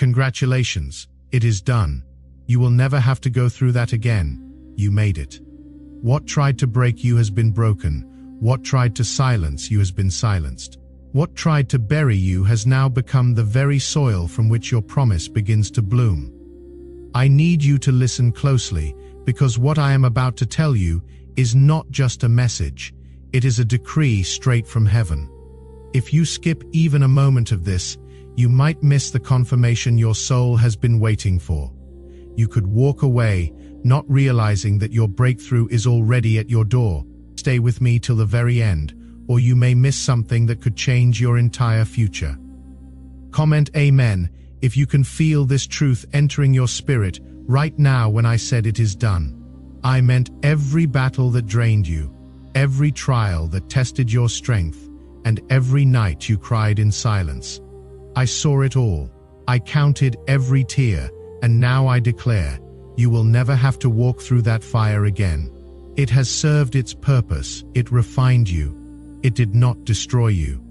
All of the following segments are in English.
Congratulations, it is done. You will never have to go through that again. You made it. What tried to break you has been broken. What tried to silence you has been silenced. What tried to bury you has now become the very soil from which your promise begins to bloom. I need you to listen closely, because what I am about to tell you is not just a message, it is a decree straight from heaven. If you skip even a moment of this, you might miss the confirmation your soul has been waiting for. You could walk away, not realizing that your breakthrough is already at your door. Stay with me till the very end, or you may miss something that could change your entire future. Comment Amen if you can feel this truth entering your spirit right now when I said it is done. I meant every battle that drained you, every trial that tested your strength, and every night you cried in silence. I saw it all. I counted every tear, and now I declare, you will never have to walk through that fire again. It has served its purpose. It refined you. It did not destroy you.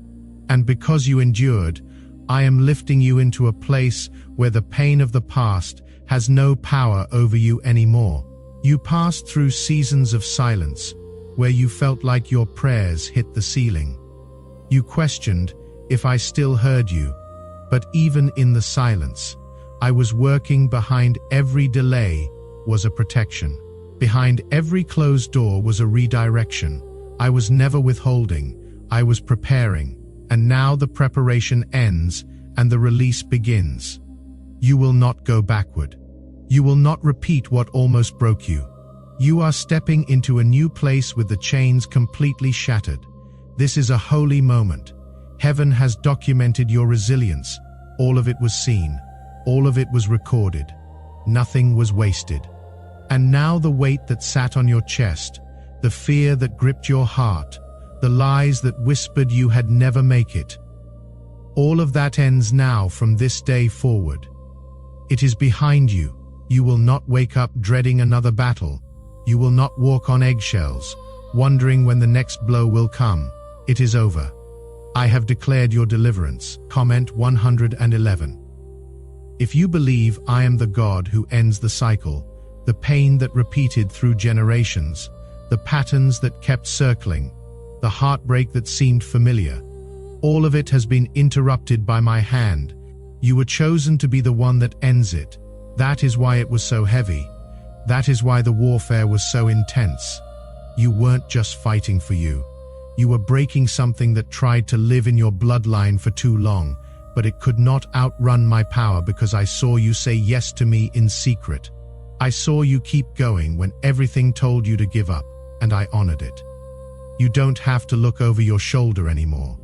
And because you endured, I am lifting you into a place where the pain of the past has no power over you anymore. You passed through seasons of silence, where you felt like your prayers hit the ceiling. You questioned if I still heard you, but even in the silence, I was working. Behind every delay was a protection. Behind every closed door was a redirection. I was never withholding, I was preparing, and now the preparation ends and the release begins. You will not go backward. You will not repeat what almost broke you. You are stepping into a new place with the chains completely shattered. This is a holy moment. Heaven has documented your resilience. All of it was seen. All of it was recorded. Nothing was wasted. And now the weight that sat on your chest, the fear that gripped your heart, the lies that whispered you had never make it, all of that ends now from this day forward. It is behind you. You will not wake up dreading another battle. You will not walk on eggshells, wondering when the next blow will come. It is over. I have declared your deliverance. Comment 111. If you believe I am the God who ends the cycle, the pain that repeated through generations, the patterns that kept circling, the heartbreak that seemed familiar, all of it has been interrupted by my hand. You were chosen to be the one that ends it. That is why it was so heavy. That is why the warfare was so intense. You weren't just fighting for you. You were breaking something that tried to live in your bloodline for too long, but it could not outrun my power because I saw you say yes to me in secret. I saw you keep going when everything told you to give up, and I honored it. You don't have to look over your shoulder anymore.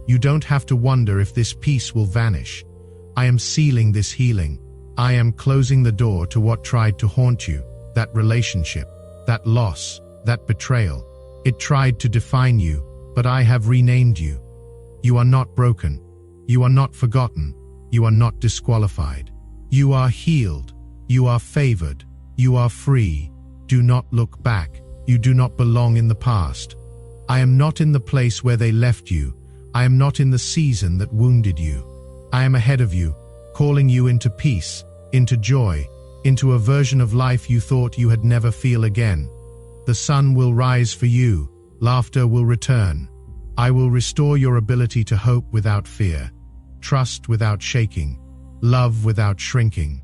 You don't have to wonder if this peace will vanish. I am sealing this healing. I am closing the door to what tried to haunt you, that relationship, that loss, that betrayal. It tried to define you, but I have renamed you. You are not broken. You are not forgotten. You are not disqualified. You are healed. You are favored. You are free. Do not look back. You do not belong in the past. I am not in the place where they left you. I am not in the season that wounded you. I am ahead of you, calling you into peace, into joy, into a version of life you thought you had never feel again. The sun will rise for you. Laughter will return. I will restore your ability to hope without fear, trust without shaking, love without shrinking.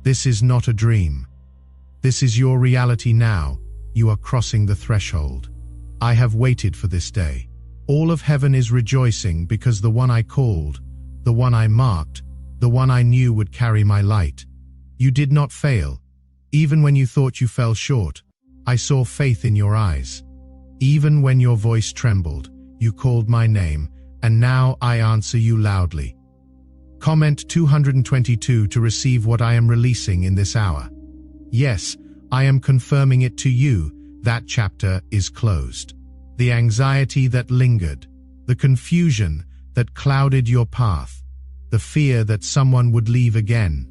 This is not a dream. This is your reality now. You are crossing the threshold. I have waited for this day. All of heaven is rejoicing because the one I called, the one I marked, the one I knew would carry my light. You did not fail. Even when you thought you fell short, I saw faith in your eyes. Even when your voice trembled, you called my name, and now I answer you loudly. Comment 222 to receive what I am releasing in this hour. Yes, I am confirming it to you. That chapter is closed. The anxiety that lingered, the confusion that clouded your path, the fear that someone would leave again,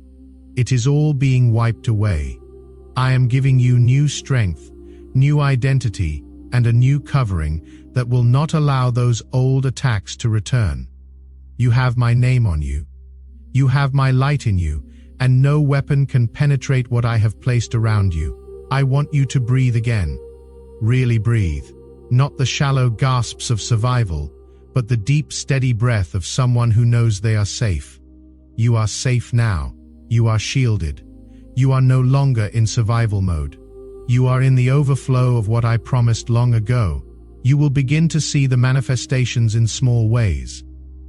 it is all being wiped away. I am giving you new strength, new identity, and a new covering that will not allow those old attacks to return. You have my name on you. You have my light in you, and no weapon can penetrate what I have placed around you. I want you to breathe again. Really breathe. Not the shallow gasps of survival, but the deep, steady breath of someone who knows they are safe. You are safe now. You are shielded. You are no longer in survival mode. You are in the overflow of what I promised long ago. You will begin to see the manifestations in small ways.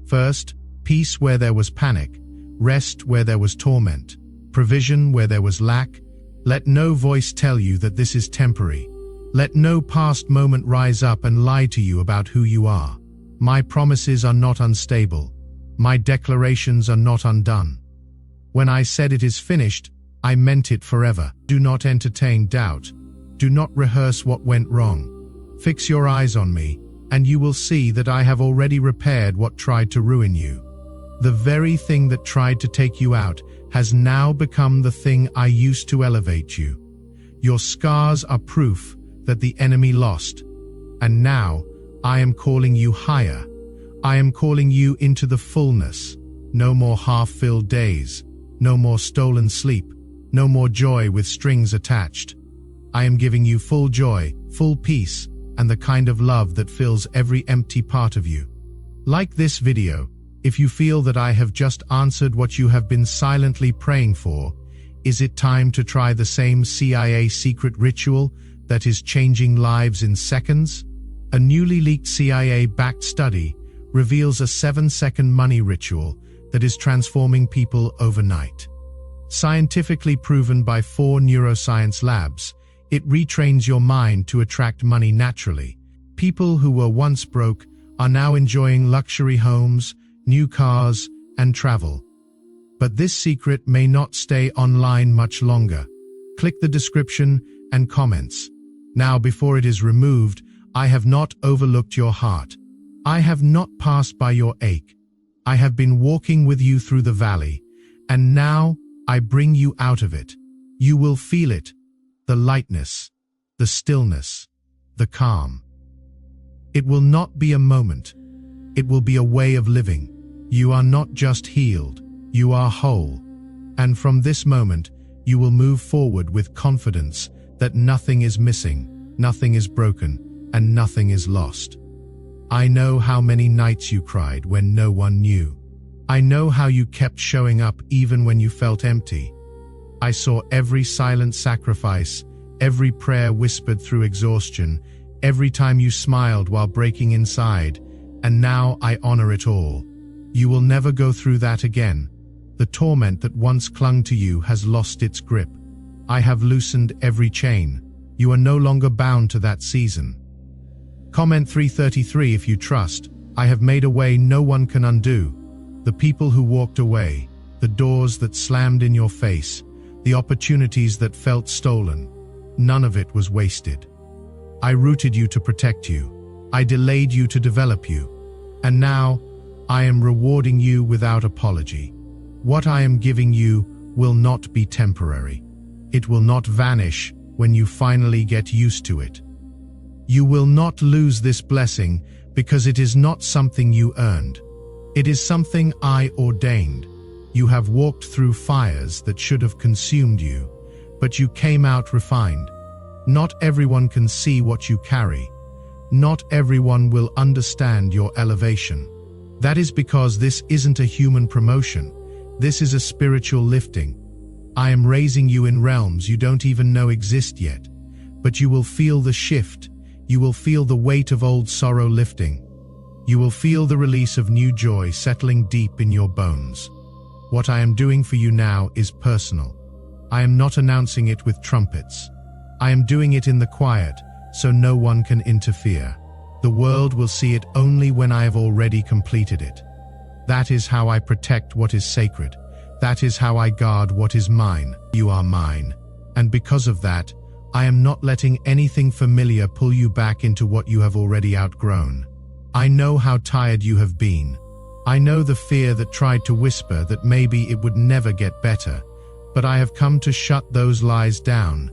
First, peace where there was panic, rest where there was torment, provision where there was lack. Let no voice tell you that this is temporary. Let no past moment rise up and lie to you about who you are. My promises are not unstable. My declarations are not undone. When I said it is finished, I meant it forever. Do not entertain doubt. Do not rehearse what went wrong. Fix your eyes on me, and you will see that I have already repaired what tried to ruin you. The very thing that tried to take you out has now become the thing I used to elevate you. Your scars are proof that the enemy lost. And now, I am calling you higher. I am calling you into the fullness. No more half-filled days. No more stolen sleep. No more joy with strings attached. I am giving you full joy, full peace, and the kind of love that fills every empty part of you. Like this video, if you feel that I have just answered what you have been silently praying for, is it time to try the same CIA secret ritual that is changing lives in seconds? A newly leaked CIA-backed study reveals a 7-second money ritual that is transforming people overnight. Scientifically proven by 4 neuroscience labs, it retrains your mind to attract money naturally. People who were once broke are now enjoying luxury homes, new cars, and travel. But this secret may not stay online much longer. Click the description and comments. Now, before it is removed, I have not overlooked your heart. I have not passed by your ache. I have been walking with you through the valley, and now I bring you out of it. You will feel it. The lightness, the stillness, the calm. It will not be a moment. It will be a way of living. You are not just healed, you are whole. And from this moment, you will move forward with confidence that nothing is missing, nothing is broken, and nothing is lost. I know how many nights you cried when no one knew. I know how you kept showing up even when you felt empty. I saw every silent sacrifice, every prayer whispered through exhaustion, every time you smiled while breaking inside, and now I honor it all. You will never go through that again. The torment that once clung to you has lost its grip. I have loosened every chain. You are no longer bound to that season. Comment 333 if you trust. I have made a way no one can undo. The people who walked away, the doors that slammed in your face, the opportunities that felt stolen, none of it was wasted. I rooted you to protect you. I delayed you to develop you. And now, I am rewarding you without apology. What I am giving you will not be temporary. It will not vanish when you finally get used to it. You will not lose this blessing because it is not something you earned. It is something I ordained. You have walked through fires that should have consumed you, but you came out refined. Not everyone can see what you carry. Not everyone will understand your elevation. That is because this isn't a human promotion. This is a spiritual lifting. I am raising you in realms you don't even know exist yet, but you will feel the shift. You will feel the weight of old sorrow lifting. You will feel the release of new joy settling deep in your bones. What I am doing for you now is personal. I am not announcing it with trumpets. I am doing it in the quiet, so no one can interfere. The world will see it only when I have already completed it. That is how I protect what is sacred. That is how I guard what is mine. You are mine. And because of that, I am not letting anything familiar pull you back into what you have already outgrown. I know how tired you have been. I know the fear that tried to whisper that maybe it would never get better, but I have come to shut those lies down.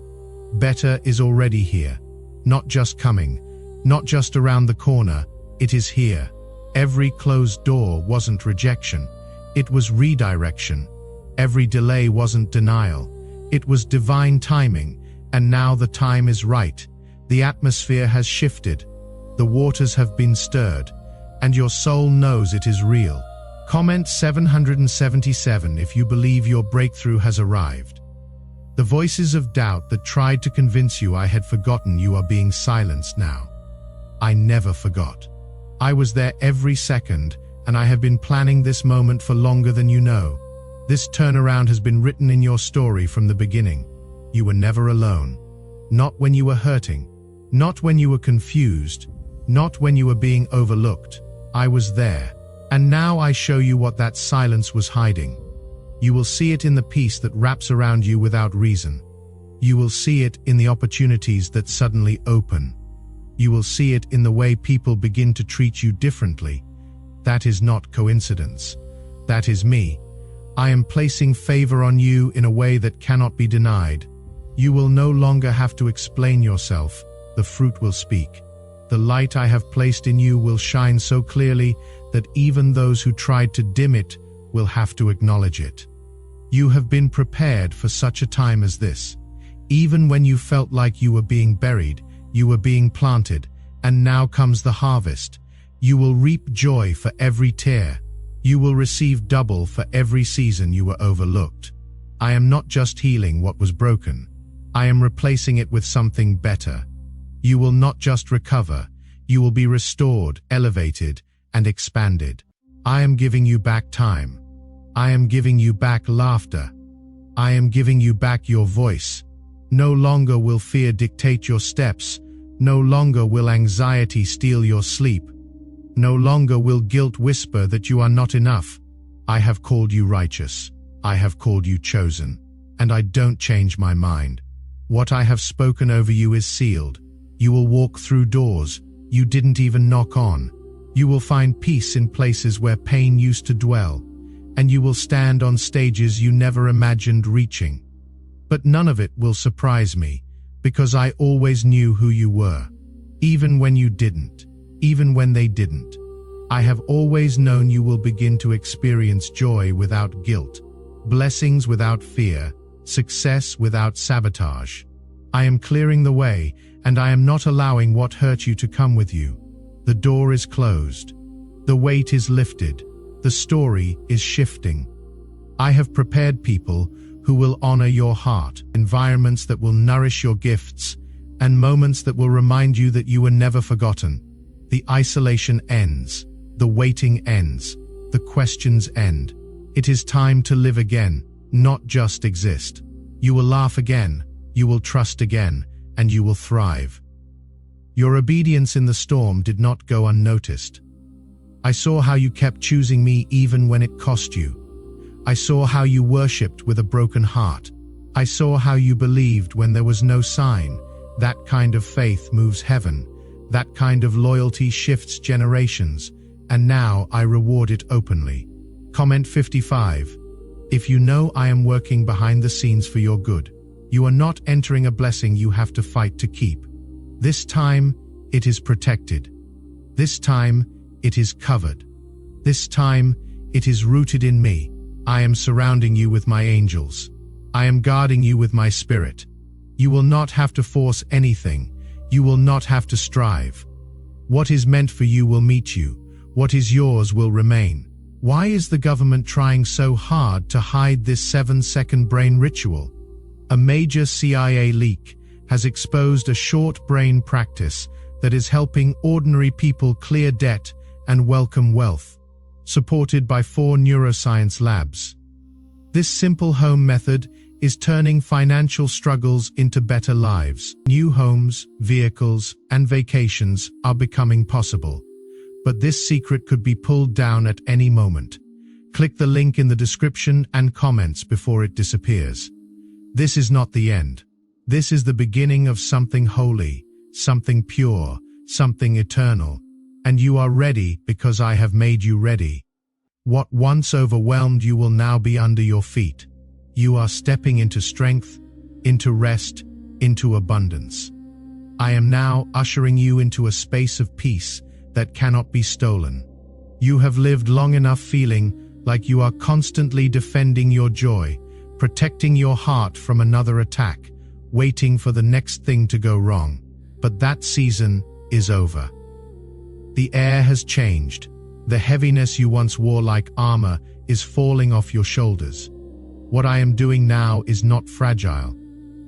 Better is already here. Not just coming, not just around the corner, it is here. Every closed door wasn't rejection. It was redirection. Every delay wasn't denial. It was divine timing, and now the time is right. The atmosphere has shifted. The waters have been stirred, and your soul knows it is real. Comment 777 if you believe your breakthrough has arrived. The voices of doubt that tried to convince you I had forgotten you are being silenced now. I never forgot. I was there every second, and I have been planning this moment for longer than you know. This turnaround has been written in your story from the beginning. You were never alone. Not when you were hurting. Not when you were confused. Not when you were being overlooked. I was there. And now I show you what that silence was hiding. You will see it in the peace that wraps around you without reason. You will see it in the opportunities that suddenly open. You will see it in the way people begin to treat you differently. That is not coincidence. That is me. I am placing favor on you in a way that cannot be denied. You will no longer have to explain yourself. The fruit will speak. The light I have placed in you will shine so clearly that even those who tried to dim it will have to acknowledge it. You have been prepared for such a time as this. Even when you felt like you were being buried, you were being planted, and now comes the harvest. You will reap joy for every tear. You will receive double for every season you were overlooked. I am not just healing what was broken. I am replacing it with something better. You will not just recover. You will be restored, elevated, and expanded. I am giving you back time. I am giving you back laughter. I am giving you back your voice. No longer will fear dictate your steps. No longer will anxiety steal your sleep. No longer will guilt whisper that you are not enough. I have called you righteous. I have called you chosen. And I don't change my mind. What I have spoken over you is sealed. You will walk through doors you didn't even knock on. You will find peace in places where pain used to dwell. And you will stand on stages you never imagined reaching. But none of it will surprise me, because I always knew who you were. Even when you didn't. Even when they didn't. I have always known you will begin to experience joy without guilt, blessings without fear, success without sabotage. I am clearing the way, and I am not allowing what hurt you to come with you. The door is closed. The weight is lifted. The story is shifting. I have prepared people who will honor your heart, environments that will nourish your gifts, and moments that will remind you that you were never forgotten. The isolation ends. The waiting ends. The questions end. It is time to live again, not just exist. You will laugh again. You will trust again, and you will thrive. Your obedience in the storm did not go unnoticed. I saw how you kept choosing me even when it cost you. I saw how you worshipped with a broken heart. I saw how you believed when there was no sign. That kind of faith moves heaven. That kind of loyalty shifts generations. And now I reward it openly. Comment 55. If you know I am working behind the scenes for your good, you are not entering a blessing you have to fight to keep. This time, it is protected. This time, it is covered. This time, it is rooted in me. I am surrounding you with my angels. I am guarding you with my spirit. You will not have to force anything. You will not have to strive. What is meant for you will meet you. What is yours will remain. Why is the government trying so hard to hide this 7-second brain ritual? A major CIA leak has exposed a short brain practice that is helping ordinary people clear debt and welcome wealth, supported by 4 neuroscience labs. This simple home method is turning financial struggles into better lives. New homes, vehicles, and vacations are becoming possible. But this secret could be pulled down at any moment. Click the link in the description and comments before it disappears. This is not the end. This is the beginning of something holy, something pure, something eternal. And you are ready because I have made you ready. What once overwhelmed you will now be under your feet. You are stepping into strength, into rest, into abundance. I am now ushering you into a space of peace that cannot be stolen. You have lived long enough feeling like you are constantly defending your joy, protecting your heart from another attack, waiting for the next thing to go wrong. But that season is over. The air has changed. The heaviness you once wore like armor is falling off your shoulders. What I am doing now is not fragile.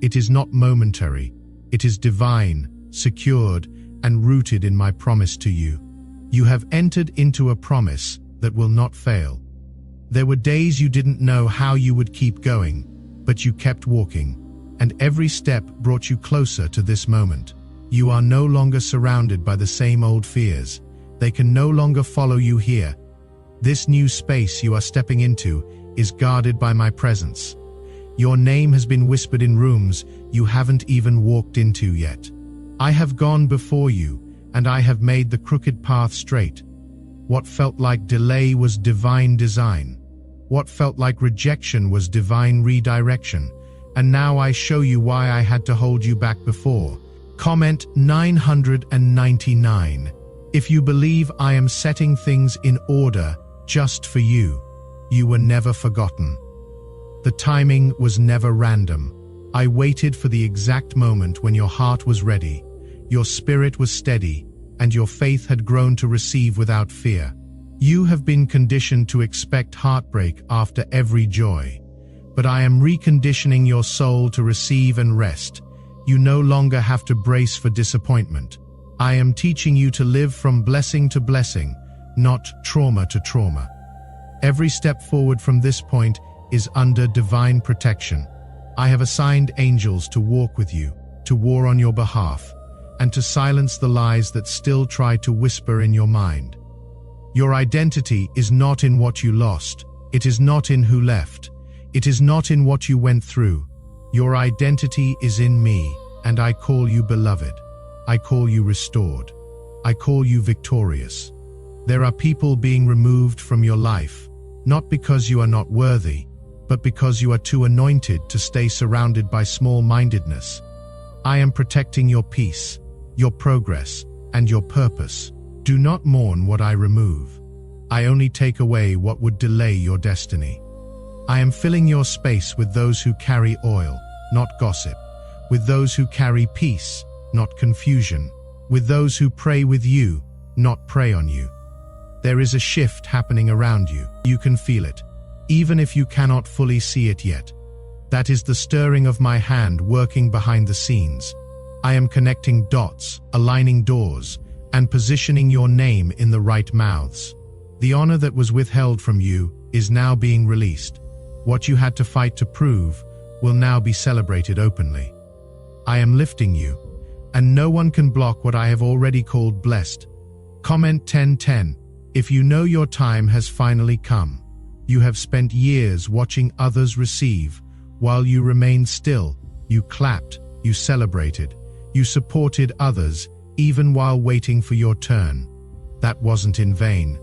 It is not momentary. It is divine, secured, and rooted in my promise to you. You have entered into a promise that will not fail. There were days you didn't know how you would keep going, but you kept walking, and every step brought you closer to this moment. You are no longer surrounded by the same old fears. They can no longer follow you here. This new space you are stepping into is guarded by my presence. Your name has been whispered in rooms you haven't even walked into yet. I have gone before you, and I have made the crooked path straight. What felt like delay was divine design. What felt like rejection was divine redirection. And now I show you why I had to hold you back before. Comment 999. If you believe I am setting things in order just for you, you were never forgotten. The timing was never random. I waited for the exact moment when your heart was ready, your spirit was steady, and your faith had grown to receive without fear. You have been conditioned to expect heartbreak after every joy, but I am reconditioning your soul to receive and rest. You no longer have to brace for disappointment. I am teaching you to live from blessing to blessing, not trauma to trauma. Every step forward from this point is under divine protection. I have assigned angels to walk with you, to war on your behalf, and to silence the lies that still try to whisper in your mind. Your identity is not in what you lost. It is not in who left. It is not in what you went through. Your identity is in me, and I call you beloved. I call you restored. I call you victorious. There are people being removed from your life, not because you are not worthy, but because you are too anointed to stay surrounded by small-mindedness. I am protecting your peace, your progress, and your purpose. Do not mourn what I remove. I only take away what would delay your destiny. I am filling your space with those who carry oil, not gossip, with those who carry peace, not confusion, with those who pray with you, not prey on you. There is a shift happening around you. You can feel it, even if you cannot fully see it yet. That is the stirring of my hand working behind the scenes. I am connecting dots, aligning doors, and positioning your name in the right mouths. The honor that was withheld from you is now being released. What you had to fight to prove will now be celebrated openly. I am lifting you, and no one can block what I have already called blessed. Comment 1010. If you know your time has finally come. You have spent years watching others receive. While you remained still, you clapped, you celebrated, you supported others, even while waiting for your turn. That wasn't in vain.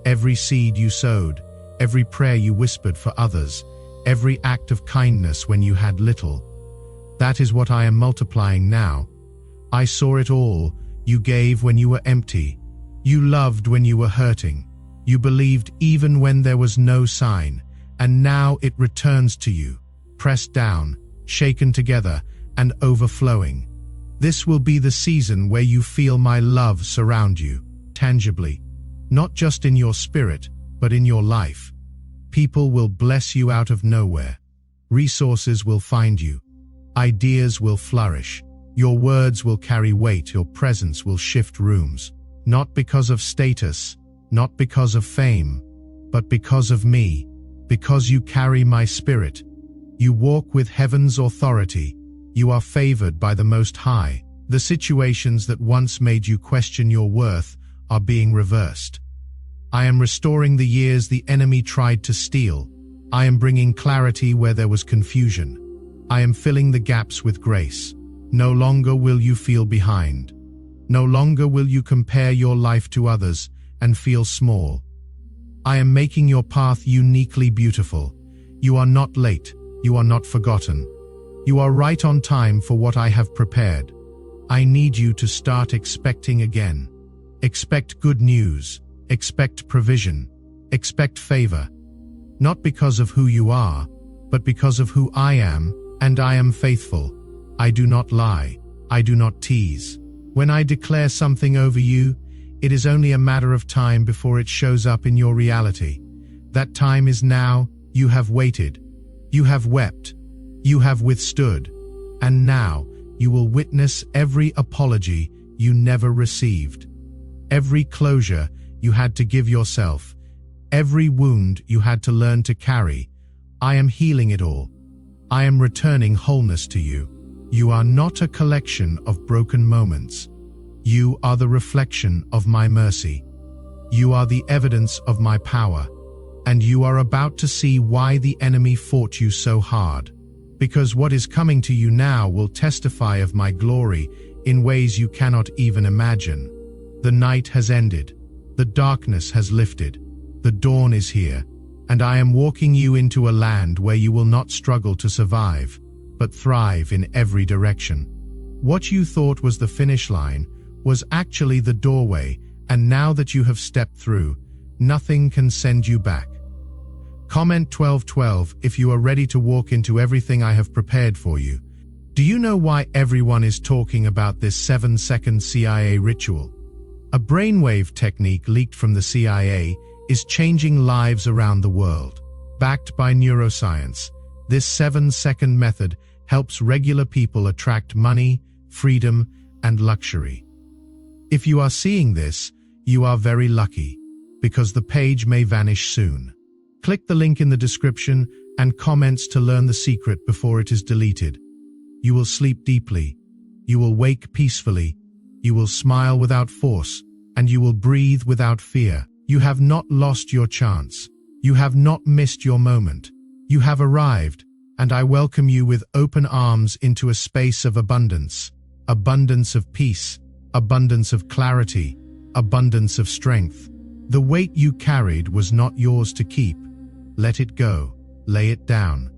Every seed you sowed, every prayer you whispered for others, every act of kindness when you had little. That is what I am multiplying now. I saw it all. You gave when you were empty. You loved when you were hurting. You believed even when there was no sign. And now it returns to you, pressed down, shaken together, and overflowing. This will be the season where you feel my love surround you, tangibly, not just in your spirit, but in your life. People will bless you out of nowhere. Resources will find you. Ideas will flourish. Your words will carry weight. Your presence will shift rooms. Not because of status, not because of fame, but because of me, because you carry my spirit. You walk with heaven's authority. You are favored by the Most High. The situations that once made you question your worth are being reversed. I am restoring the years the enemy tried to steal. I am bringing clarity where there was confusion. I am filling the gaps with grace. No longer will you feel behind. No longer will you compare your life to others and feel small. I am making your path uniquely beautiful. You are not late. You are not forgotten. You are right on time for what I have prepared. I need you to start expecting again. Expect good news. Expect provision. Expect favor. not because of who you are, but because of who I am, and I am faithful. I do not lie. I do not tease. When I declare something over you, it is only a matter of time before it shows up in your reality. That time is now. You have waited. You have wept. You have withstood. And now you will witness every apology you never received, every closure you had to give yourself, every wound you had to learn to carry. I am healing it all. I am returning wholeness to you. You are not a collection of broken moments. You are the reflection of my mercy. You are the evidence of my power. And you are about to see why the enemy fought you so hard. Because what is coming to you now will testify of my glory in ways you cannot even imagine. The night has ended. The darkness has lifted. The dawn is here. And I am walking you into a land where you will not struggle to survive, but thrive in every direction. What you thought was the finish line was actually the doorway, and now that you have stepped through, nothing can send you back. Comment 1212 if you are ready to walk into everything I have prepared for you. Do you know why everyone is talking about this 7-second CIA ritual? A brainwave technique leaked from the CIA is changing lives around the world. Backed by neuroscience, this 7-second method helps regular people attract money, freedom, and luxury. If you are seeing this, you are very lucky, because the page may vanish soon. Click the link in the description and comments to learn the secret before it is deleted. You will sleep deeply. You will wake peacefully. You will smile without force, and you will breathe without fear. You have not lost your chance. You have not missed your moment. You have arrived, and I welcome you with open arms into a space of abundance. Abundance of peace, abundance of clarity, abundance of strength. The weight you carried was not yours to keep. Let it go. Lay it down.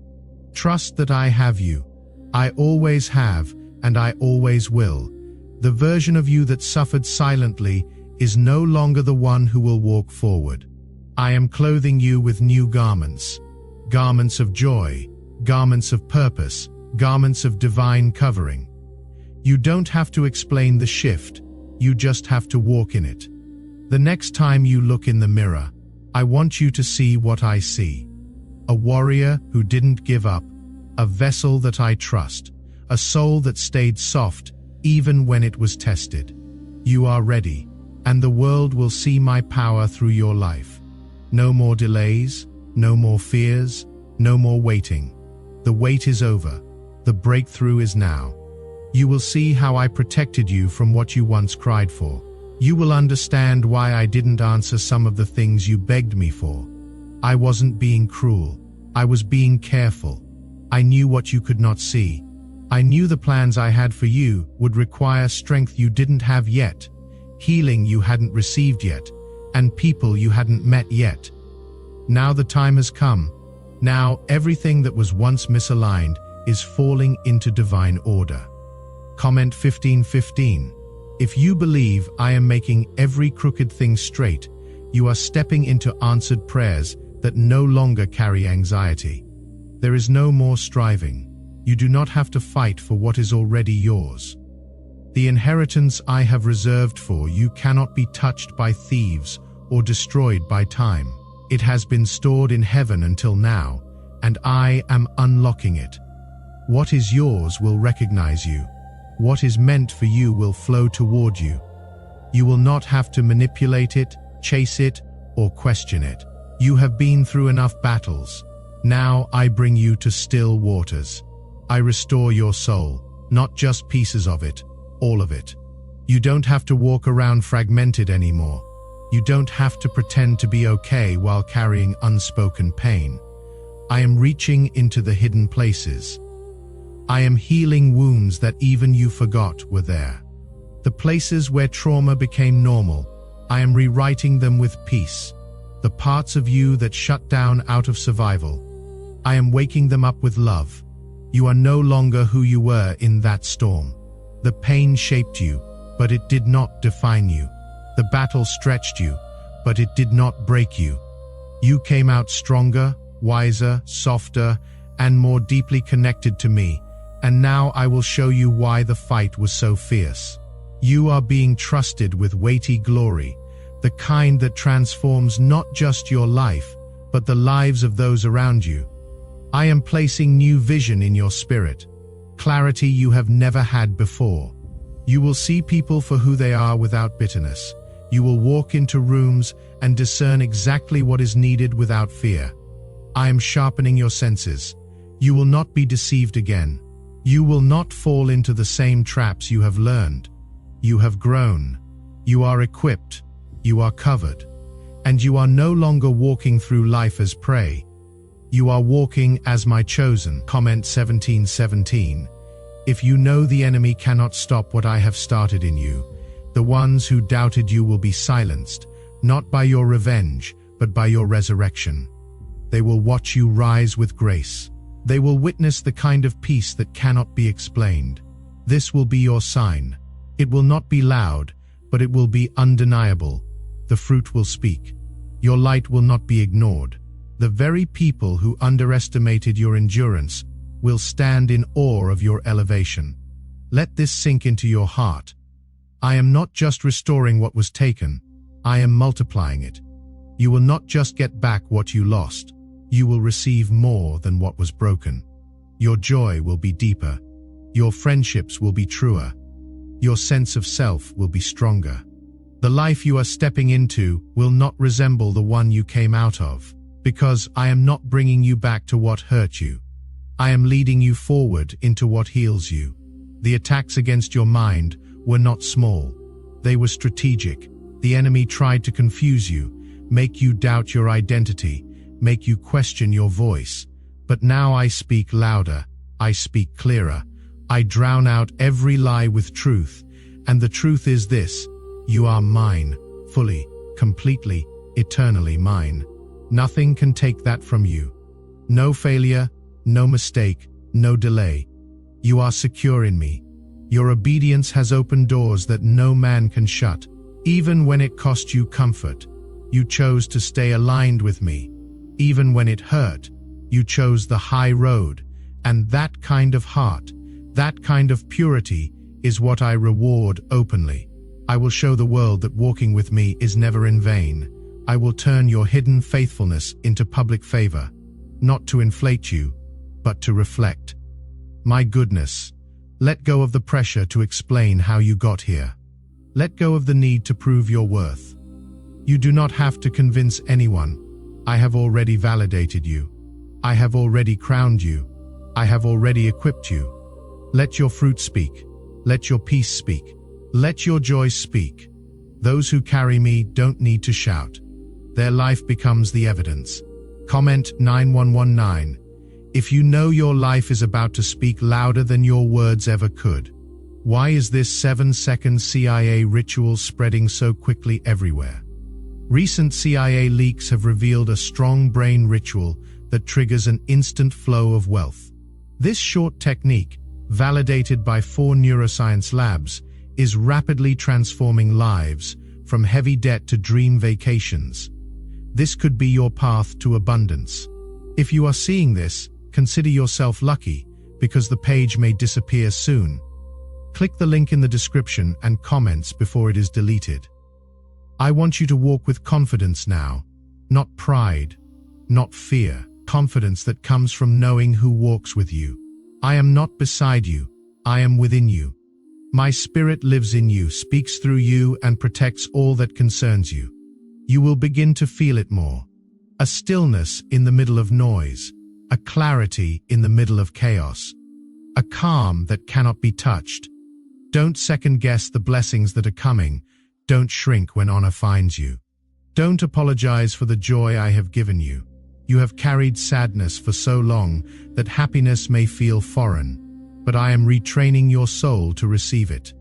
Trust that I have you. I always have, and I always will. The version of you that suffered silently is no longer the one who will walk forward. I am clothing you with new garments. Garments of joy, garments of purpose, garments of divine covering. You don't have to explain the shift. You just have to walk in it. The next time you look in the mirror, I want you to see what I see. A warrior who didn't give up, a vessel that I trust, a soul that stayed soft even when it was tested. You are ready, and the world will see my power through your life. No more delays, no more fears, no more waiting. The wait is over. The breakthrough is now. You will see how I protected you from what you once cried for. You will understand why I didn't answer some of the things you begged me for. I wasn't being cruel. I was being careful. I knew what you could not see. I knew the plans I had for you would require strength you didn't have yet, healing you hadn't received yet, and people you hadn't met yet. Now the time has come. Now everything that was once misaligned is falling into divine order. Comment 1515. If you believe I am making every crooked thing straight, you are stepping into answered prayers that no longer carry anxiety. There is no more striving. You do not have to fight for what is already yours. The inheritance I have reserved for you cannot be touched by thieves or destroyed by time. It has been stored in heaven until now, and I am unlocking it. What is yours will recognize you. What is meant for you will flow toward you. You will not have to manipulate it, chase it, or question it. You have been through enough battles. Now I bring you to still waters. I restore your soul, not just pieces of it, all of it. You don't have to walk around fragmented anymore. You don't have to pretend to be okay while carrying unspoken pain. I am reaching into the hidden places. I am healing wounds that even you forgot were there. The places where trauma became normal, I am rewriting them with peace. The parts of you that shut down out of survival, I am waking them up with love. You are no longer who you were in that storm. The pain shaped you, but it did not define you. The battle stretched you, but it did not break you. You came out stronger, wiser, softer, and more deeply connected to me, and now I will show you why the fight was so fierce. You are being trusted with weighty glory, the kind that transforms not just your life, but the lives of those around you. I am placing new vision in your spirit, clarity you have never had before. You will see people for who they are without bitterness. You will walk into rooms and discern exactly what is needed without fear. I am sharpening your senses. You will not be deceived again. You will not fall into the same traps you have learned. You have grown. You are equipped. You are covered. And you are no longer walking through life as prey. You are walking as my chosen. Comment 17:17. If you know the enemy cannot stop what I have started in you, the ones who doubted you will be silenced, not by your revenge, but by your resurrection. They will watch you rise with grace. They will witness the kind of peace that cannot be explained. This will be your sign. It will not be loud, but it will be undeniable. The fruit will speak. Your light will not be ignored. The very people who underestimated your endurance will stand in awe of your elevation. Let this sink into your heart. I am not just restoring what was taken, I am multiplying it. You will not just get back what you lost, you will receive more than what was broken. Your joy will be deeper. Your friendships will be truer. Your sense of self will be stronger. The life you are stepping into will not resemble the one you came out of, because I am not bringing you back to what hurt you. I am leading you forward into what heals you. The attacks against your mind were not small. They were strategic. The enemy tried to confuse you, make you doubt your identity, make you question your voice. But now I speak louder, I speak clearer. I drown out every lie with truth. And the truth is this: you are mine, fully, completely, eternally mine. Nothing can take that from you. No failure, no mistake, no delay. You are secure in me. Your obedience has opened doors that no man can shut. Even when it cost you comfort, you chose to stay aligned with me. Even when it hurt, you chose the high road. And that kind of heart, that kind of purity, is what I reward openly. I will show the world that walking with me is never in vain. I will turn your hidden faithfulness into public favor, not to inflate you, but to reflect my goodness. Let go of the pressure to explain how you got here. Let go of the need to prove your worth. You do not have to convince anyone. I have already validated you. I have already crowned you. I have already equipped you. Let your fruit speak. Let your peace speak. Let your joy speak. Those who carry me don't need to shout. Their life becomes the evidence. Comment 9119. If you know your life is about to speak louder than your words ever could, why is this 7-second CIA ritual spreading so quickly everywhere? Recent CIA leaks have revealed a strong brain ritual that triggers an instant flow of wealth. This short technique, validated by 4 neuroscience labs, is rapidly transforming lives, from heavy debt to dream vacations. This could be your path to abundance. If you are seeing this, consider yourself lucky, because the page may disappear soon. Click the link in the description and comments before it is deleted. I want you to walk with confidence now, not pride, not fear, confidence that comes from knowing who walks with you. I am not beside you, I am within you. My spirit lives in you, speaks through you, and protects all that concerns you. You will begin to feel it more. A stillness in the middle of noise, a clarity in the middle of chaos, a calm that cannot be touched. Don't second-guess the blessings that are coming. Don't shrink when honor finds you. Don't apologize for the joy I have given you. You have carried sadness for so long that happiness may feel foreign, but I am retraining your soul to receive it.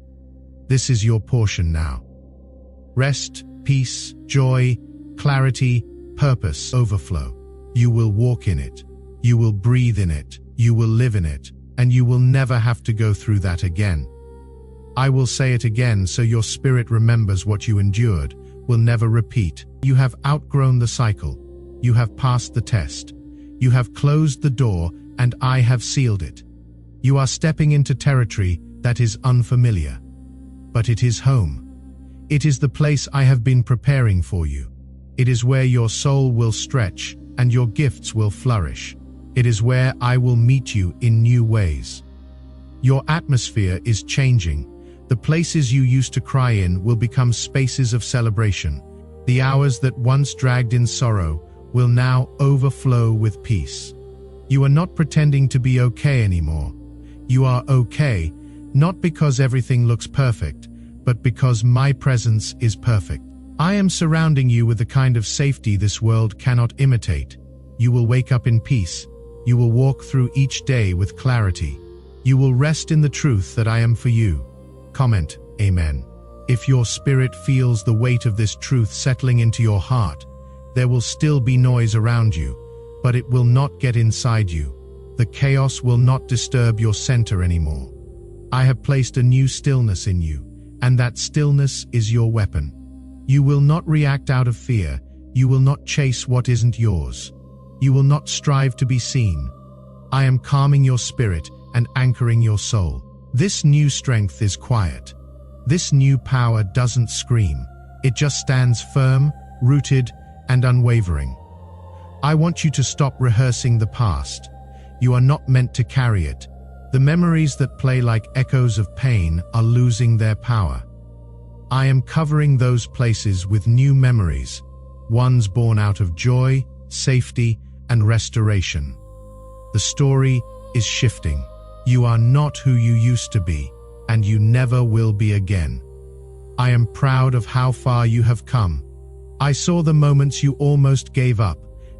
This is your portion now. Rest, peace, joy, clarity, purpose, overflow. You will walk in it. You will breathe in it. You will live in it. And you will never have to go through that again. I will say it again so your spirit remembers what you endured will never repeat. You have outgrown the cycle. You have passed the test. You have closed the door, and I have sealed it. You are stepping into territory that is unfamiliar. But it is home. It is the place I have been preparing for you. It is where your soul will stretch and your gifts will flourish. It is where I will meet you in new ways. Your atmosphere is changing. The places you used to cry in will become spaces of celebration. The hours that once dragged in sorrow will now overflow with peace. You are not pretending to be okay anymore. You are okay, not because everything looks perfect, but because my presence is perfect. I am surrounding you with the kind of safety this world cannot imitate. You will wake up in peace. You will walk through each day with clarity. You will rest in the truth that I am for you. Comment, Amen. If your spirit feels the weight of this truth settling into your heart, there will still be noise around you, but it will not get inside you. The chaos will not disturb your center anymore. I have placed a new stillness in you, and that stillness is your weapon. You will not react out of fear. You will not chase what isn't yours. You will not strive to be seen. I am calming your spirit and anchoring your soul. This new strength is quiet. This new power doesn't scream. It just stands firm, rooted, and unwavering. I want you to stop rehearsing the past. You are not meant to carry it. The memories that play like echoes of pain are losing their power. I am covering those places with new memories, ones born out of joy, safety, and restoration. The story is shifting. You are not who you used to be, and you never will be again. I am proud of how far you have come. I saw the moments you almost gave up,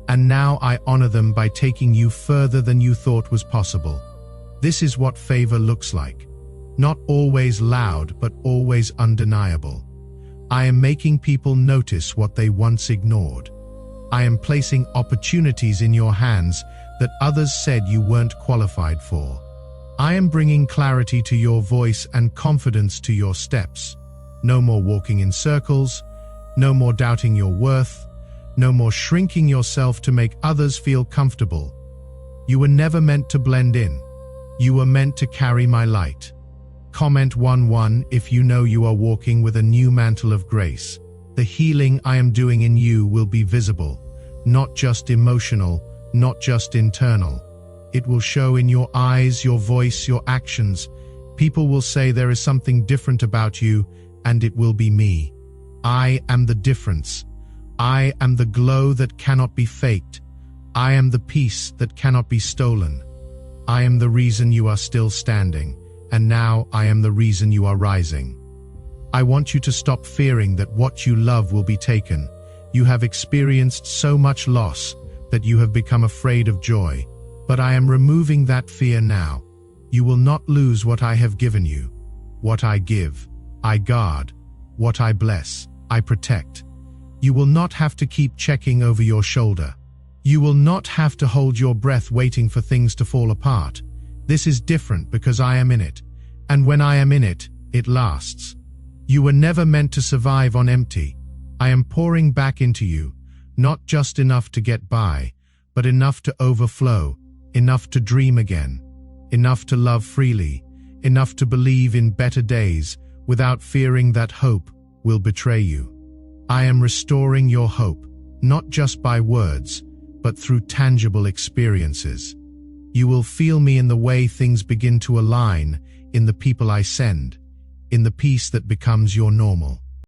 and now I honor them by taking you further than you thought was possible. This is what favor looks like. Not always loud, but always undeniable. I am making people notice what they once ignored. I am placing opportunities in your hands that others said you weren't qualified for. I am bringing clarity to your voice and confidence to your steps. No more walking in circles, no more doubting your worth, no more shrinking yourself to make others feel comfortable. You were never meant to blend in. You were meant to carry my light. Comment 1:1 if you know you are walking with a new mantle of grace. The healing I am doing in you will be visible, not just emotional, not just internal. It will show in your eyes, your voice, your actions. People will say there is something different about you, and it will be me. I am the difference. I am the glow that cannot be faked. I am the peace that cannot be stolen. I am the reason you are still standing, and now I am the reason you are rising. I want you to stop fearing that what you love will be taken. You have experienced so much loss that you have become afraid of joy. But I am removing that fear now. You will not lose what I have given you. What I give, I guard. What I bless, I protect. You will not have to keep checking over your shoulder. You will not have to hold your breath waiting for things to fall apart. This is different because I am in it. And when I am in it, it lasts. You were never meant to survive on empty. I am pouring back into you, not just enough to get by, but enough to overflow. Enough to dream again, enough to love freely, enough to believe in better days without fearing that hope will betray you. I am restoring your hope, not just by words, but through tangible experiences. You will feel me in the way things begin to align, in the people I send, in the peace that becomes your normal.